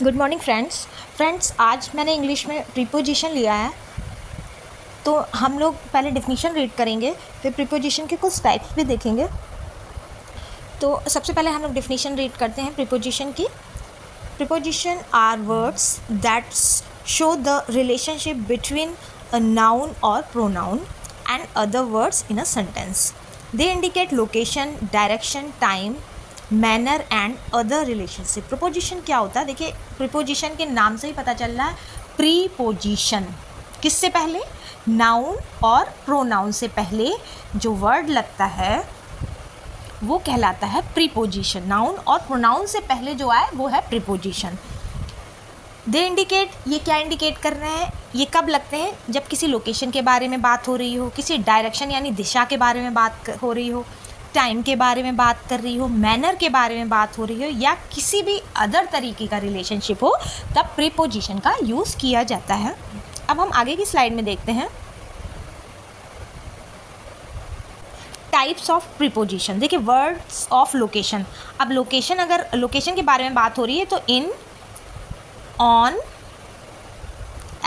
Good morning friends, आज मैंने English में प्रीपोजिशन लिया है। तो हम लोग पहले डेफिनेशन रीड करेंगे, फिर प्रीपोजिशन के कुछ टाइप्स भी देखेंगे। तो सबसे पहले हम लोग डेफिनेशन रीड करते हैं प्रीपोजिशन की। Preposition are words that show the relationship between a noun और pronoun and other words in a sentence. They indicate location, direction, time, manner and other relationship. Preposition क्या होता है? देखिए, प्रीपोजिशन के नाम से ही पता चल रहा है। प्रीपोजिशन किससे पहले? नाउन और प्रोनाउन से पहले जो वर्ड लगता है वो कहलाता है प्रीपोजिशन। नाउन और प्रोनाउन से पहले जो आए वो है प्रीपोजिशन। दे इंडिकेट, ये क्या इंडिकेट कर रहे हैं? ये कब लगते हैं? जब किसी लोकेशन के बारे में बात हो रही हो, किसी डायरेक्शन यानी दिशा के बारे में बात हो रही हो, टाइम के बारे में बात कर रही हो, मैनर के बारे में बात हो रही हो, या किसी भी अदर तरीके का रिलेशनशिप हो, तब प्रीपोजिशन का यूज़ किया जाता है। अब हम आगे की स्लाइड में देखते हैं टाइप्स ऑफ प्रीपोजिशन। देखिए, वर्ड्स ऑफ लोकेशन। अब लोकेशन, अगर लोकेशन के बारे में बात हो रही है तो इन, ऑन,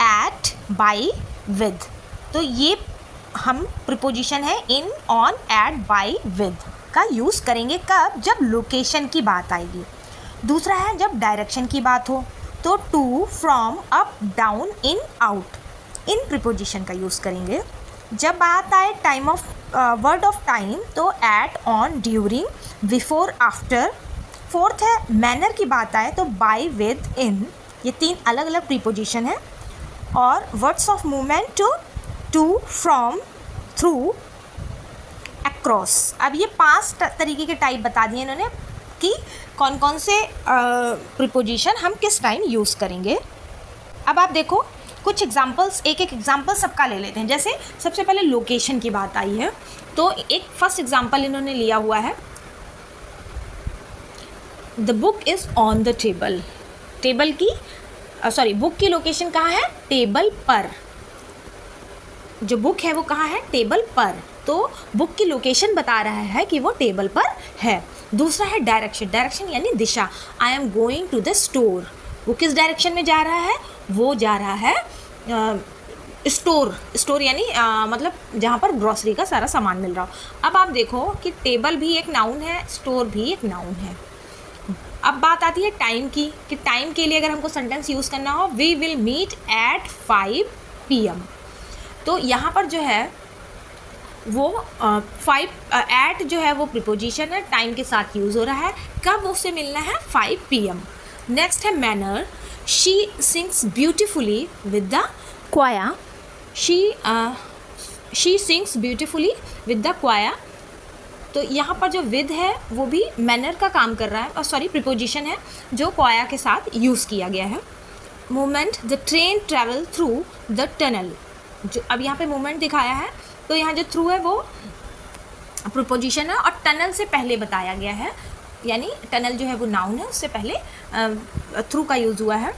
एट, बाई, विद। तो ये हम प्रीपोजिशन है इन, ऑन, एट, बाई, विद का यूज़ करेंगे कब? जब लोकेशन की बात आएगी। दूसरा है जब डायरेक्शन की बात हो, तो to, from, up, down, in, out, in preposition का यूज़ करेंगे। जब बात आए time of word of time, तो at, on, during, before, after. Fourth है मैनर की बात आए तो बाई, विद, इन। ये तीन अलग अलग प्रीपोजिशन है। और words of movement, to, from, through, across. अब ये 5 तरीके के टाइप बता दिए इन्होंने कि कौन कौन से प्रीपोजिशन हम किस टाइम यूज़ करेंगे। अब आप देखो कुछ एग्जांपल्स, एक एग्जांपल सबका ले लेते हैं। जैसे सबसे पहले लोकेशन की बात आई है तो एक फर्स्ट एग्जांपल इन्होंने लिया हुआ है, the book is on the table. Table की बुक की लोकेशन कहाँ है? टेबल पर। जो बुक है वो कहाँ है? टेबल पर। तो बुक की लोकेशन बता रहा है कि वो टेबल पर है। दूसरा है डायरेक्शन। डायरेक्शन यानी दिशा। I am going to the store. वो किस डायरेक्शन में जा रहा है? वो जा रहा है स्टोर यानी मतलब जहाँ पर ग्रॉसरी का सारा सामान मिल रहा हो। अब आप देखो कि टेबल भी एक नाउन है, स्टोर भी एक नाउन है। अब बात आती है टाइम की, कि टाइम के लिए अगर हमको सेंटेंस यूज़ करना हो, we will meet at 5 PM। तो यहाँ पर जो है वो 5 एट जो है वो प्रीपोजिशन है, टाइम के साथ यूज़ हो रहा है। कब उससे मिलना है? 5 PM। नेक्स्ट है manner. She sings beautifully with the क्वाया। She sings beautifully with the क्वाया। तो यहाँ पर जो विद है वो भी मैनर का काम कर रहा है, और प्रीपोजिशन है जो क्वाया के साथ यूज़ किया गया है। Movement, the train travel through the tunnel. जो अब यहाँ पे मूवमेंट दिखाया है तो यहाँ जो थ्रू है वो प्रीपोजिशन है, और टनल से पहले बताया गया है, यानी टनल जो है वो नाउन है, उससे पहले थ्रू का यूज़ हुआ है।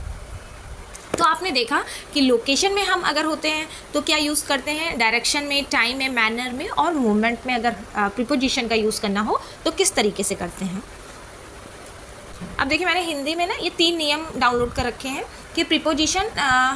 तो आपने देखा कि लोकेशन में हम अगर होते हैं तो क्या यूज़ करते हैं? डायरेक्शन में, टाइम में, मैनर में, और मूवमेंट में अगर प्रीपोजिशन का यूज़ करना हो तो किस तरीके से करते हैं। अब देखिए, मैंने हिंदी में ना ये 3 नियम डाउनलोड कर रखे हैं कि प्रीपोजिशन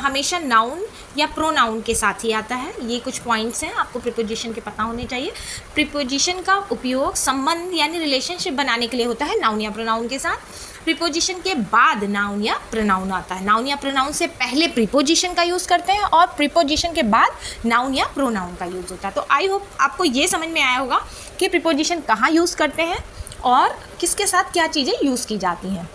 हमेशा नाउन या प्रोनाउन के साथ ही आता है। ये कुछ पॉइंट्स हैं, आपको प्रीपोजिशन के पता होने चाहिए। प्रीपोजिशन का उपयोग संबंध यानी रिलेशनशिप बनाने के लिए होता है नाउन या प्रोनाउन के साथ। प्रीपोजिशन के बाद नाउन या प्रोनाउन आता है। नाउन या प्रोनाउन से पहले प्रीपोजिशन का यूज़ करते हैं, और प्रीपोजिशन के बाद नाउन या प्रोनाउन का यूज़ होता है। तो आई होप आपको ये समझ में आया होगा कि प्रीपोजिशन कहाँ यूज़ करते हैं और किसके साथ क्या चीज़ें यूज़ की जाती हैं।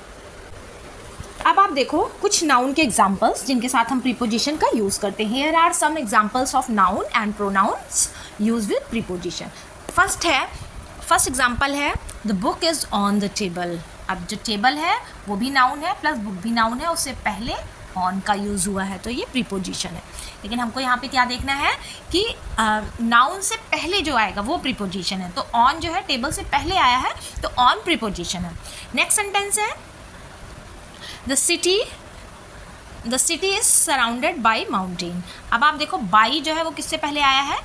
अब आप देखो कुछ नाउन के एग्जाम्पल्स जिनके साथ हम प्रीपोजिशन का यूज़ करते हैं। Here are some examples of noun and pronouns use with preposition. First example है the book is on the table. अब जो टेबल है वो भी नाउन है प्लस बुक भी नाउन है, उससे पहले ऑन का यूज़ हुआ है, तो ये प्रीपोजिशन है। लेकिन हमको यहाँ पे क्या देखना है कि नाउन से पहले जो आएगा वो प्रीपोजिशन है। तो ऑन जो है टेबल से पहले आया है तो ऑन प्रीपोजिशन है। नेक्स्ट सेंटेंस है the city the city is surrounded by mountain. अब आप देखो बाई जो है वो किससे पहले आया है,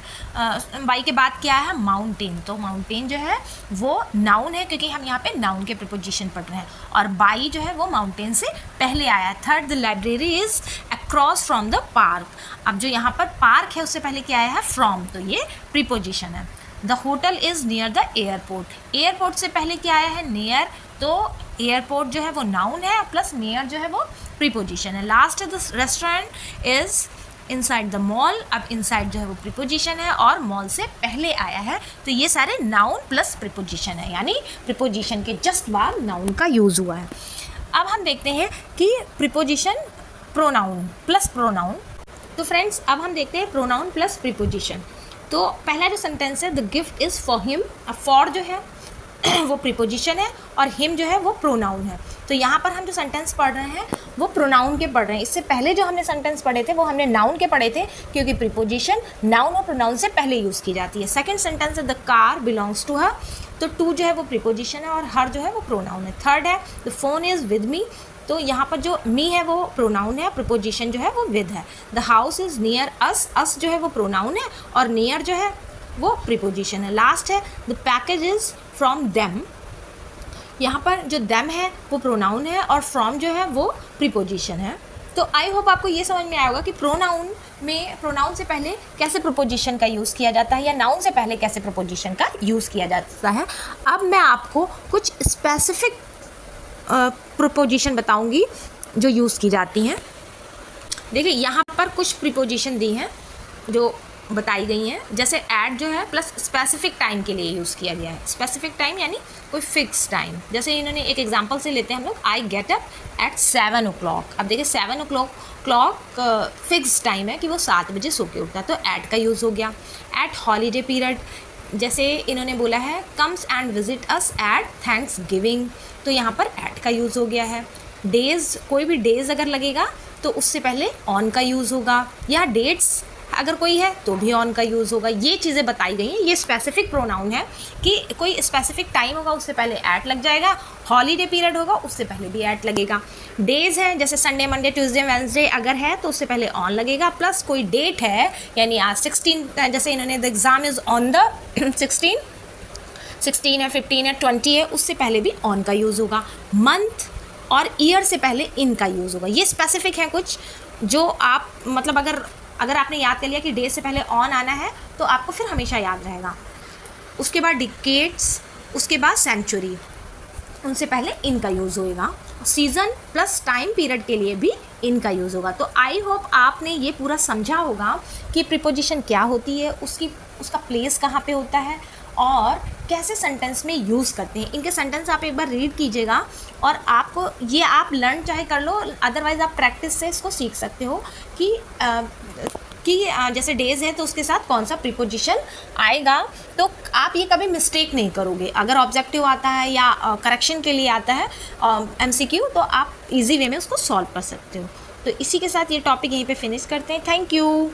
बाई के बाद क्या है, माउंटेन। तो माउंटेन जो है वो नाउन है, क्योंकि हम यहाँ पे नाउन के प्रीपोजिशन पढ़ रहे हैं, और बाई जो है वो माउंटेन से पहले आया है। Third, the library is across from the park. अब जो यहाँ पर पार्क है उससे पहले क्या आया है, फ्रॉम, तो ये प्रीपोजिशन है। The hotel is near the airport. Airport से पहले क्या आया है, नियर, तो एयरपोर्ट जो है वो नाउन है प्लस नियर जो है वो प्रीपोजिशन है। Last, the restaurant is inside the mall. अब इनसाइड जो है वो प्रीपोजिशन है और मॉल से पहले आया है, तो ये सारे नाउन प्लस प्रीपोजिशन है, यानी प्रीपोजिशन के जस्ट बाद नाउन का यूज़ हुआ है। अब हम देखते हैं कि प्रीपोजिशन, प्रोनाउन प्लस प्रोनाउन। तो फ्रेंड्स अब हम देखते हैं प्रोनाउन प्लस प्रीपोजिशन। तो पहला जो सेंटेंस है, the gift is for him. अब फॉर जो है वो प्रीपोजिशन है और हिम जो है वो प्रोनाउन है। तो यहाँ पर हम जो सेंटेंस पढ़ रहे हैं वो प्रोनाउन के पढ़ रहे हैं। इससे पहले जो हमने सेंटेंस पढ़े थे वो हमने नाउन के पढ़े थे, क्योंकि प्रीपोजिशन नाउन और प्रोनाउन से पहले यूज़ की जाती है। सेकंड सेंटेंस है, the car belongs to her. तो टू जो है वो प्रीपोजिशन है और हर जो है वो प्रोनाउन है। थर्ड है, the phone is with me. तो यहाँ पर जो मी है वो प्रोनाउन है, प्रीपोजिशन जो है वो विद है। The house is near us. Us जो है वो प्रोनाउन है और नियर जो है वो प्रीपोजिशन है। लास्ट है, the package is from them. यहाँ पर जो देम है वो प्रोनाउन है और फ्रॉम जो है वो प्रीपोजिशन है। तो आई होप आपको ये समझ में आया होगा कि प्रोनाउन में प्रोनाउन से पहले कैसे प्रीपोजिशन का यूज़ किया जाता है या नाउन से पहले कैसे प्रीपोजिशन का यूज़ किया जाता है। अब मैं आपको कुछ स्पेसिफिक प्रीपोजिशन बताऊंगी जो यूज़ की जाती हैं। देखिए यहाँ पर कुछ प्रीपोजिशन दी हैं जो बताई गई हैं, जैसे ऐट जो है प्लस स्पेसिफिक टाइम के लिए यूज़ किया गया है। स्पेसिफिक टाइम यानी कोई फिक्स टाइम, जैसे इन्होंने एक एग्जांपल से लेते हैं हम लोग, I get up at 7 o'clock। अब देखिए 7 o'clock फिक्स टाइम है कि वो 7 बजे सो के उठता है, तो ऐट का यूज़ हो गया। एट हॉलीडे पीरियड, जैसे इन्होंने बोला है comes and visit us at thanks giving, तो यहाँ पर ऐट का यूज़ हो गया है। डेज़, कोई भी डेज़ अगर लगेगा तो उससे पहले ऑन का यूज़ होगा, या डेट्स अगर कोई है तो भी ऑन का यूज़ होगा। ये चीज़ें बताई गई हैं, ये स्पेसिफिक प्रोनाउन है कि कोई स्पेसिफिक टाइम होगा उससे पहले ऐट लग जाएगा, हॉलीडे पीरियड होगा उससे पहले भी ऐट लगेगा। डेज़ है जैसे संडे मंडे ट्यूसडे वेडनेसडे अगर है तो उससे पहले ऑन लगेगा, प्लस कोई डेट है यानी आज 16, जैसे इन्होंने the exam is on the 16 है, 15 है, 20 है, उससे पहले भी ऑन का यूज़ होगा। मंथ और ईयर से पहले इन का यूज़ होगा। ये स्पेसिफिक है कुछ जो आप मतलब अगर आपने याद कर लिया कि डे से पहले ऑन आना है तो आपको फिर हमेशा याद रहेगा। उसके बाद डिकेड्स, उसके बाद सेंचुरी, उनसे पहले इनका यूज़ होएगा। सीज़न प्लस टाइम पीरियड के लिए भी इनका यूज़ होगा। तो आई होप आपने ये पूरा समझा होगा कि प्रीपोजिशन क्या होती है, उसका प्लेस कहाँ पे होता है और कैसे सेंटेंस में यूज़ करते हैं। इनके सेंटेंस आप एक बार रीड कीजिएगा और आपको ये आप लर्न चाहे कर लो, अदरवाइज़ आप प्रैक्टिस से इसको सीख सकते हो कि जैसे डेज़ है तो उसके साथ कौन सा प्रीपोजिशन आएगा, तो आप ये कभी मिस्टेक नहीं करोगे। अगर ऑब्जेक्टिव आता है या करेक्शन के लिए आता है MCQ, तो आप इजी वे में उसको सॉल्व कर सकते हो। तो इसी के साथ ये टॉपिक यहीं पे फिनिश करते हैं। Thank you.